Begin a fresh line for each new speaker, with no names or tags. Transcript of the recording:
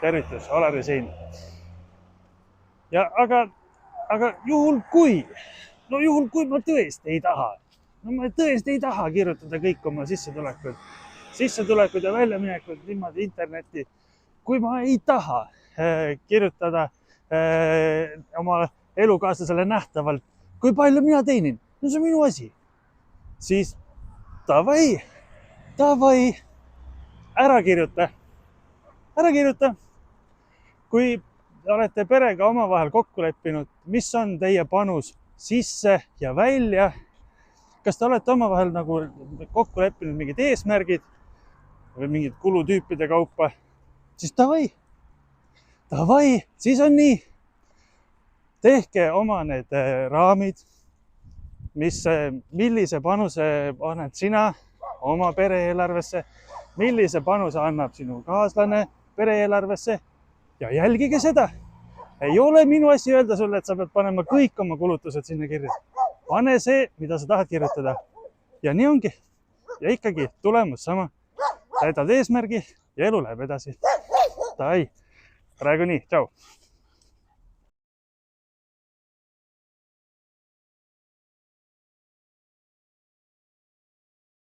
tervitus, Alari siin. Ja aga juhul kui ma tõesti ei taha, ma tõesti ei taha kirjutada kõik oma sissetulekud ja väljaminekud niimoodi internetti. Kui ma ei taha kirjutada oma elukaaslasele nähtavalt, kui palju mina teenin, no see on minu asi. Siis davai, ära kirjuta. Kui olete perega omavahel kokku leppinud, mis on teie panus sisse ja välja, kas te olete omavahel nagu kokku leppinud mingid eesmärgid või mingid kulutüüpide kaupa, siis davai, siis on nii. Tehke oma need raamid, millise panuse paned sina oma pere-eelarvesse, millise panuse annab sinu kaaslane pere-eelarvesse ja jälgige seda. Ei ole minu asi öelda sulle, et sa pead panema kõik oma kulutused sinna kirja. Pane see, mida sa tahad kirjutada. Ja nii ongi. Ja ikkagi tulemus sama. Täidad eesmärgi ja elu läheb edasi. Praegu nii, tšau.